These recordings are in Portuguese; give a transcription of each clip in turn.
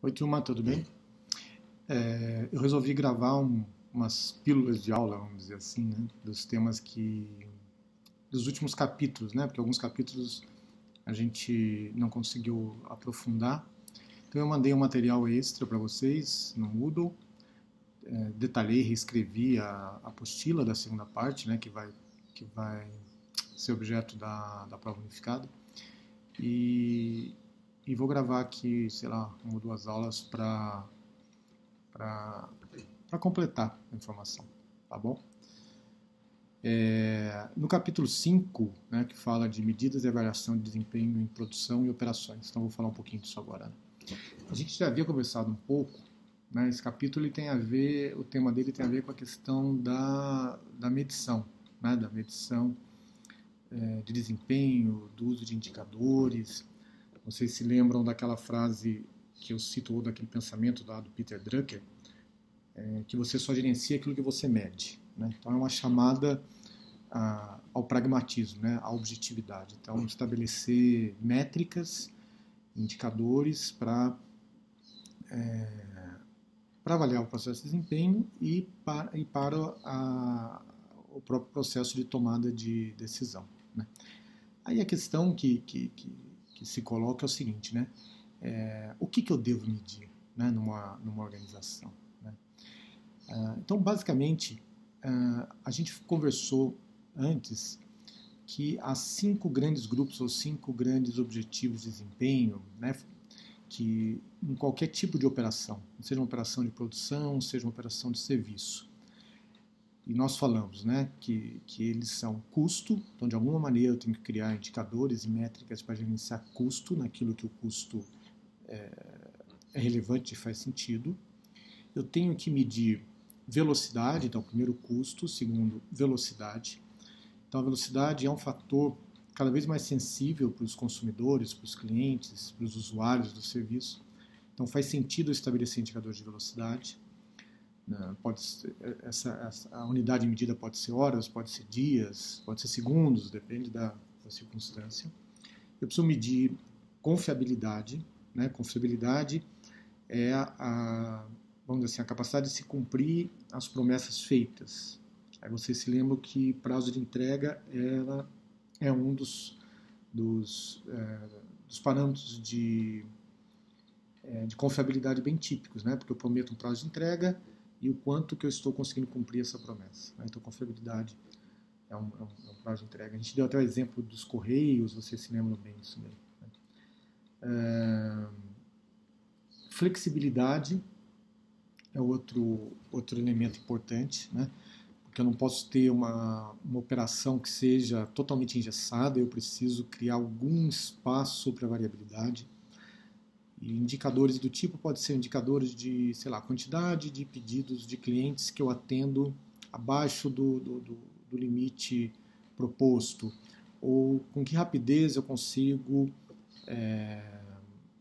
Oi, turma, tudo bem? Eu resolvi gravar umas pílulas de aula, vamos dizer assim, né, dos temas dos últimos capítulos, né, porque alguns capítulos a gente não conseguiu aprofundar. Então eu mandei um material extra para vocês no Moodle, detalhei, reescrevi a apostila da segunda parte, né, que vai ser objeto da prova unificada. E vou gravar aqui, sei lá, uma ou duas aulas para completar a informação, tá bom? No capítulo 5, né, que fala de medidas de avaliação de desempenho em produção e operações, então vou falar um pouquinho disso agora. Né? A gente já havia conversado um pouco, né, esse capítulo ele tem a ver, o tema dele tem a ver com a questão da medição, né, da medição de desempenho, do uso de indicadores. Vocês se lembram daquela frase que eu cito, ou daquele pensamento lá do Peter Drucker, que você só gerencia aquilo que você mede. Né? Então é uma chamada ao pragmatismo, né? À objetividade. Então estabelecer métricas, indicadores para avaliar o processo de desempenho e para o próprio processo de tomada de decisão. Né? Aí a questão que se coloca é o seguinte, né? O que eu devo medir, né, numa organização? Né? Então, basicamente, a gente conversou antes que há 5 grandes grupos ou 5 grandes objetivos de desempenho, né, que em qualquer tipo de operação, seja uma operação de produção, seja uma operação de serviço. E nós falamos, né, que eles são custo, então de alguma maneira eu tenho que criar indicadores e métricas para gerenciar custo naquilo que o custo é relevante e faz sentido. Eu tenho que medir velocidade, então primeiro custo, segundo velocidade. Então a velocidade é um fator cada vez mais sensível para os consumidores, para os clientes, para os usuários do serviço. Então faz sentido estabelecer indicadores de velocidade. Pode ser, a unidade de medida pode ser horas, pode ser dias, pode ser segundos, depende da circunstância. Eu preciso medir confiabilidade. Né? Confiabilidade é vamos dizer assim, a capacidade de se cumprir as promessas feitas. Aí vocês se lembram que prazo de entrega ela é um dos parâmetros de confiabilidade bem típicos, né? Porque eu prometo um prazo de entrega e o quanto que eu estou conseguindo cumprir essa promessa. Né? Então, confiabilidade é um prazo de entrega. A gente deu até o exemplo dos Correios, vocês se lembram bem disso daí. Né? Flexibilidade é outro elemento importante, né? Porque eu não posso ter uma operação que seja totalmente engessada, eu preciso criar algum espaço para variabilidade. E indicadores do tipo pode ser indicadores de, sei lá, quantidade de pedidos de clientes que eu atendo abaixo do limite proposto, ou com que rapidez eu consigo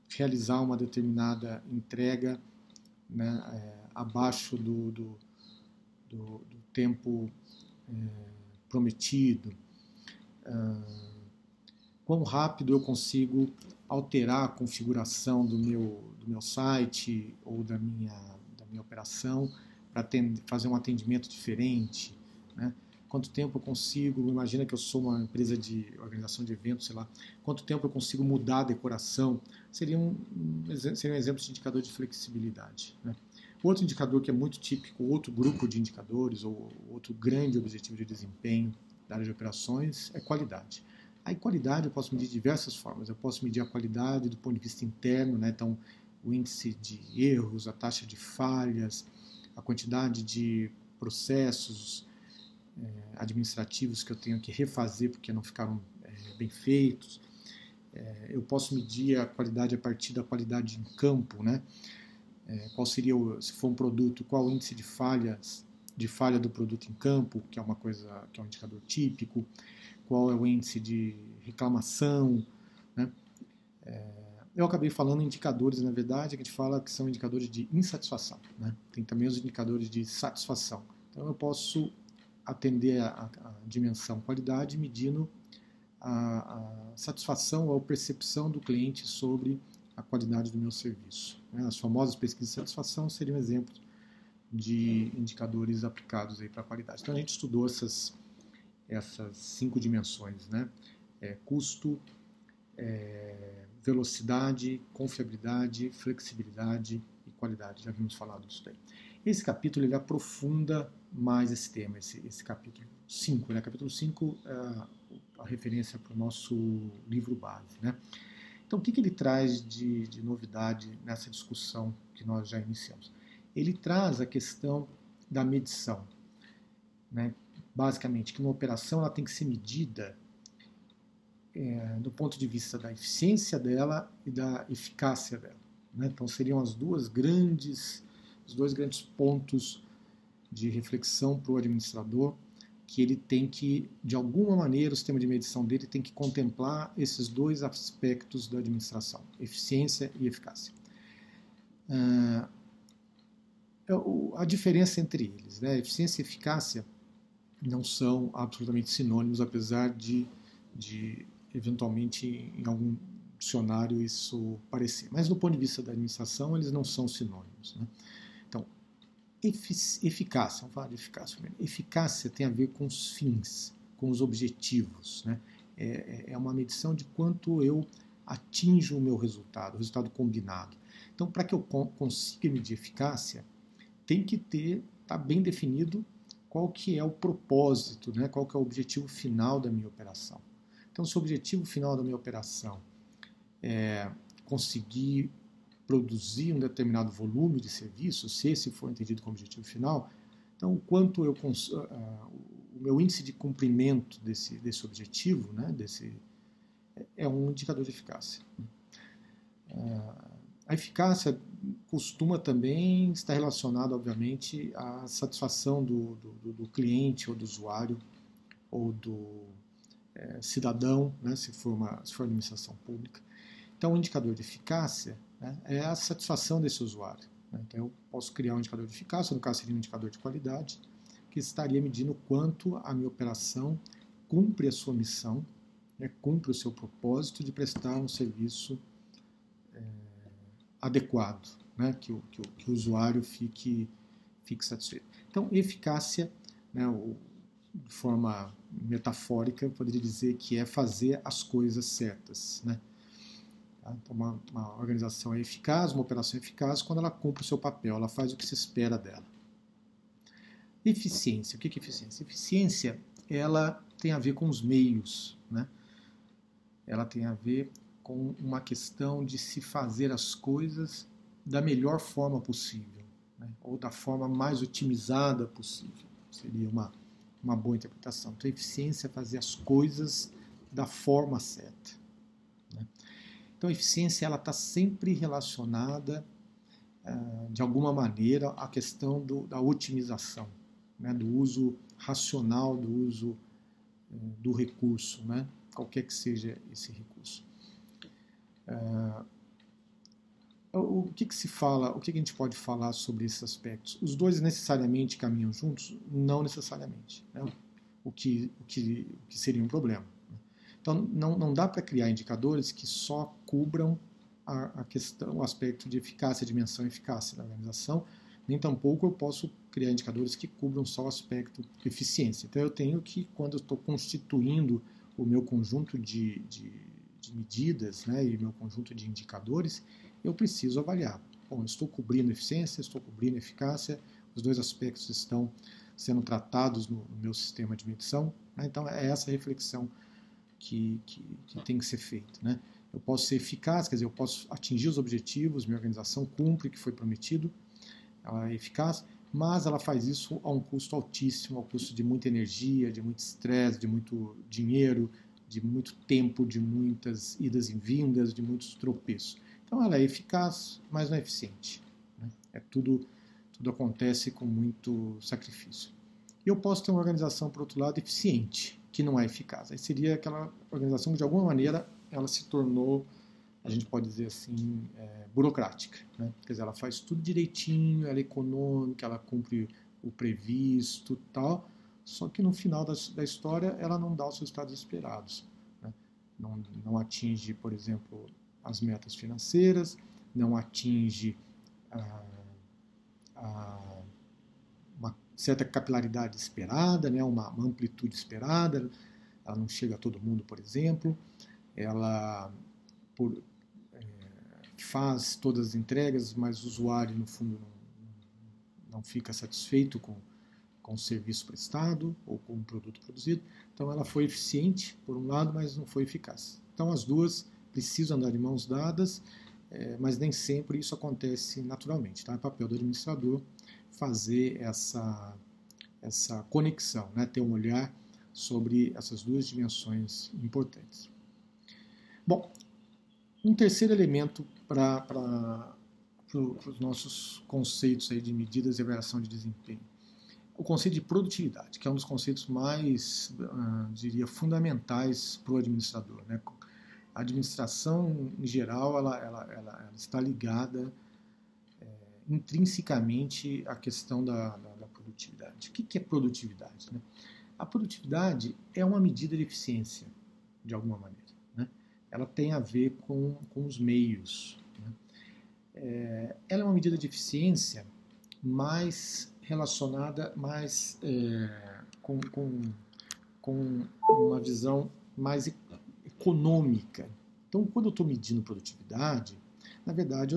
realizar uma determinada entrega, né, abaixo do tempo prometido. Quão rápido eu consigo alterar a configuração do meu site ou da minha operação para fazer um atendimento diferente. Né? Quanto tempo eu consigo, imagina que eu sou uma empresa de organização de eventos, sei lá, quanto tempo eu consigo mudar a decoração, seriam exemplos de indicador de flexibilidade. Né? Outro indicador que é muito típico, outro grupo de indicadores ou outro grande objetivo de desempenho da área de operações é qualidade. A qualidade eu posso medir de diversas formas. Eu posso medir a qualidade do ponto de vista interno, né? Então o índice de erros, a taxa de falhas, a quantidade de processos administrativos que eu tenho que refazer porque não ficaram bem feitos. Eu posso medir a qualidade a partir da qualidade em campo, né? Qual seria, se for um produto, qual o índice de falha do produto em campo, que é uma coisa, que é um indicador típico, qual é o índice de reclamação, né? Eu acabei falando em indicadores, na verdade, que a gente fala que são indicadores de insatisfação, né? Tem também os indicadores de satisfação. Então eu posso atender a dimensão qualidade medindo a satisfação ou percepção do cliente sobre a qualidade do meu serviço. As famosas pesquisas de satisfação seriam exemplos de indicadores aplicados para a qualidade. Então a gente estudou essas 5 dimensões, né? Custo, velocidade, confiabilidade, flexibilidade e qualidade. Já vimos falado disso daí. Esse capítulo ele aprofunda mais esse tema, esse capítulo 5. Né? Capítulo 5 é a referência para o nosso livro base. Né? Então, o que ele traz de novidade nessa discussão que nós já iniciamos? Ele traz a questão da medição. Né? Basicamente, que uma operação ela tem que ser medida do ponto de vista da eficiência dela e da eficácia dela. Né? Então, seriam os dois grandes pontos de reflexão para o administrador, que ele tem que, de alguma maneira, o sistema de medição dele tem que contemplar esses 2 aspectos da administração, eficiência e eficácia. A diferença entre eles, né? Eficiência e eficácia não são absolutamente sinônimos, apesar de eventualmente, em algum dicionário isso parecer. Mas, do ponto de vista da administração, eles não são sinônimos. Né? Então, eficácia, vamos falar de eficácia primeiro. Eficácia tem a ver com os fins, com os objetivos. Né? É uma medição de quanto eu atinjo o meu resultado, o resultado combinado. Então, para que eu consiga medir eficácia, tem que estar bem definido qual que é o propósito, né? Qual que é o objetivo final da minha operação. Então, se o objetivo final da minha operação é conseguir produzir um determinado volume de serviço, se esse for entendido como objetivo final, então o quanto o meu índice de cumprimento desse objetivo, né, é um indicador de eficácia. A eficácia costuma também estar relacionada, obviamente, à satisfação do cliente ou do usuário ou do cidadão, né, se for administração pública. Então, o indicador de eficácia, né, é a satisfação desse usuário. Né? Então, eu posso criar um indicador de eficácia, no caso seria um indicador de qualidade, que estaria medindo o quanto a minha operação cumpre a sua missão, né, cumpre o seu propósito de prestar um serviço adequado, né, que o usuário fique satisfeito. Então, eficácia, né, de forma metafórica, eu poderia dizer que é fazer as coisas certas. Né? Então, uma organização é eficaz, uma operação é eficaz quando ela cumpre o seu papel, ela faz o que se espera dela. Eficiência. O que é eficiência? Eficiência, ela tem a ver com os meios. Né? Ela tem a ver com uma questão de se fazer as coisas da melhor forma possível, né? Ou da forma mais otimizada possível. Seria uma boa interpretação. Então, a eficiência é fazer as coisas da forma certa. Né? Então, a eficiência está sempre relacionada, de alguma maneira, à questão da otimização, né? Do uso racional, do uso do recurso, né? Qualquer que seja esse recurso. O que se fala, o que a gente pode falar sobre esses aspectos? Os dois necessariamente caminham juntos? Não necessariamente. Né? O que seria um problema. Então, não dá para criar indicadores que só cubram a questão, o aspecto de eficácia, dimensão e eficácia da organização, nem tampouco eu posso criar indicadores que cubram só o aspecto de eficiência. Então, eu tenho que, quando eu estou constituindo o meu conjunto de medidas, né, e meu conjunto de indicadores, eu preciso avaliar. Bom, eu estou cobrindo eficiência, estou cobrindo eficácia, os dois aspectos estão sendo tratados no meu sistema de medição. Né? Então, é essa reflexão que tem que ser feita. Né? Eu posso ser eficaz, quer dizer, eu posso atingir os objetivos, minha organização cumpre o que foi prometido, ela é eficaz, mas ela faz isso a um custo altíssimo, ao custo de muita energia, de muito estresse, de muito dinheiro, de muito tempo, de muitas idas e vindas, de muitos tropeços. Então ela é eficaz, mas não é eficiente. Né? Tudo acontece com muito sacrifício. E eu posso ter uma organização, por outro lado, eficiente, que não é eficaz. Aí seria aquela organização que, de alguma maneira, ela se tornou, a gente pode dizer assim, burocrática. Né? Quer dizer, ela faz tudo direitinho, ela é econômica, ela cumpre o previsto e tal, só que no final da história ela não dá os resultados esperados. Né? Não atinge, por exemplo, as metas financeiras, não atinge uma certa capilaridade esperada, né, uma amplitude esperada, ela não chega a todo mundo, por exemplo, ela faz todas as entregas, mas o usuário, no fundo, não fica satisfeito com o serviço prestado ou com o produto produzido. Então, ela foi eficiente, por um lado, mas não foi eficaz. Então, as duas precisam andar de mãos dadas, mas nem sempre isso acontece naturalmente. Tá? É papel do administrador fazer essa conexão, né? Ter um olhar sobre essas duas dimensões importantes. Bom, um terceiro elemento para os nossos conceitos aí de medidas de avaliação de desempenho. O conceito de produtividade, que é um dos conceitos mais, diria, fundamentais para o administrador, né? A administração, em geral, ela está ligada intrinsecamente à questão da produtividade. O que é produtividade? Né? A produtividade é uma medida de eficiência, de alguma maneira. Né? Ela tem a ver com os meios. Né? Ela é uma medida de eficiência mais relacionada com uma visão mais econômica. Então, quando eu estou medindo produtividade, na verdade,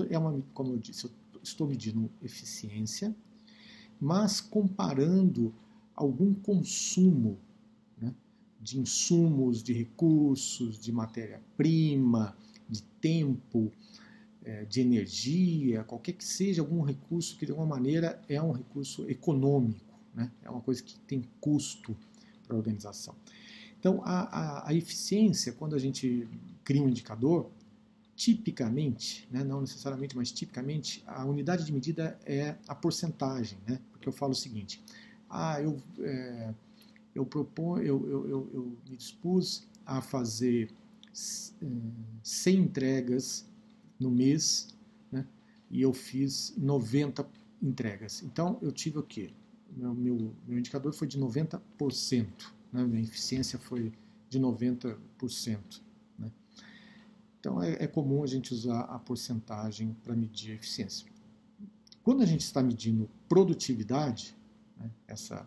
como eu disse, eu estou medindo eficiência, mas comparando algum consumo, né, de insumos, de recursos, de matéria-prima, de tempo, de energia, qualquer que seja algum recurso que de alguma maneira é um recurso econômico, né? É uma coisa que tem custo para a organização. Então, a eficiência, quando a gente cria um indicador, tipicamente, né, não necessariamente, mas tipicamente, a unidade de medida é a porcentagem, né? Porque eu falo o seguinte: eu me dispus a fazer 100 entregas no mês, né, e eu fiz 90 entregas. Então, eu tive o quê? Meu indicador foi de 90%. Né? Minha eficiência foi de 90%. Né? Então, é comum a gente usar a porcentagem para medir a eficiência. Quando a gente está medindo produtividade, né, essa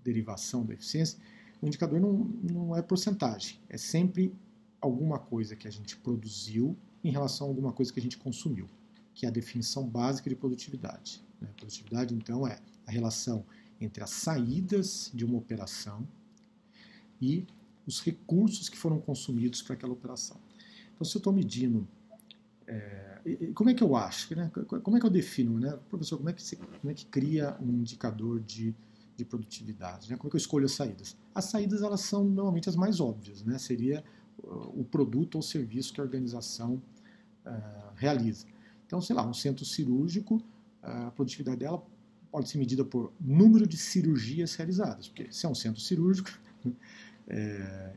derivação da eficiência, o indicador não é porcentagem, é sempre alguma coisa que a gente produziu em relação a alguma coisa que a gente consumiu, que é a definição básica de produtividade. Né? Produtividade, então, é a relação entre as saídas de uma operação e os recursos que foram consumidos para aquela operação. Então, se eu estou medindo, como é que eu acho? Né? Como é que eu defino? Né? Professor, como é que cria um indicador de produtividade? Né? Como é que eu escolho as saídas? As saídas, elas são normalmente as mais óbvias, né? Seria o produto ou serviço que a organização realiza. Então, sei lá, um centro cirúrgico, a produtividade dela pode ser medida por número de cirurgias realizadas, porque se é um centro cirúrgico,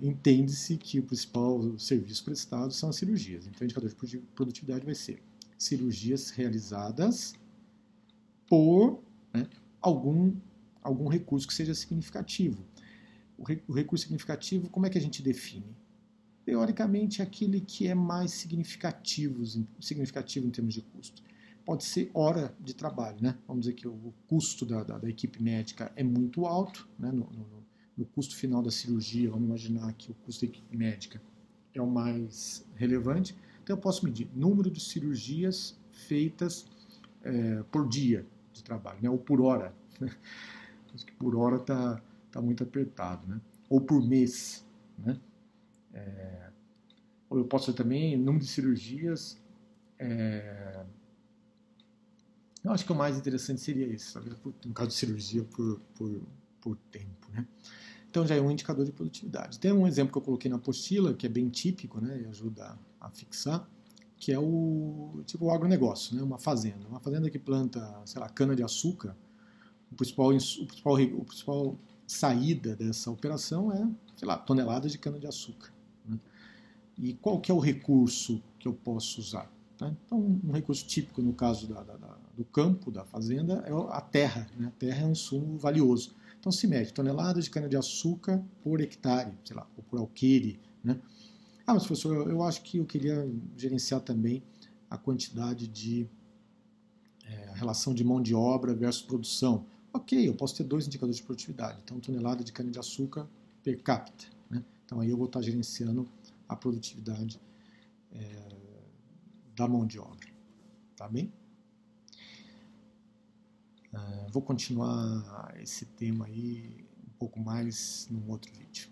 entende-se que o principal serviço prestado são as cirurgias. Então, o indicador de produtividade vai ser cirurgias realizadas por, né, algum recurso que seja significativo. O recurso significativo, como é que a gente define? Teoricamente, aquele que é mais significativo em termos de custo. Pode ser hora de trabalho, né? Vamos dizer que o custo da equipe médica é muito alto, né? No custo final da cirurgia, vamos imaginar que o custo da equipe médica é o mais relevante. Então, eu posso medir número de cirurgias feitas por dia de trabalho, né? Ou por hora. Acho que por hora está muito apertado, né? Ou por mês, né? Ou eu posso ter também número de cirurgias. Eu acho que o mais interessante seria isso, talvez no caso de cirurgia por tempo, né? Então já é um indicador de produtividade. Tem um exemplo que eu coloquei na apostila, que é bem típico, né, e ajuda a fixar, que é o agronegócio, né, uma fazenda que planta, sei lá, cana-de-açúcar. O principal saída dessa operação é, sei lá, toneladas de cana-de-açúcar. Né? E qual que é o recurso que eu posso usar? Né? Então, um recurso típico no caso do campo, da fazenda, é a terra. Né? A terra é um insumo valioso. Então, se mede toneladas de cana-de-açúcar por hectare, sei lá, ou por alqueire. Né? Mas professor, eu acho que eu queria gerenciar também a quantidade de a relação de mão de obra versus produção. Ok, eu posso ter 2 indicadores de produtividade. Então, tonelada de cana-de-açúcar per capita. Né? Então, aí eu vou estar gerenciando a produtividade da mão de obra. Tá bem? Vou continuar esse tema aí um pouco mais num outro vídeo.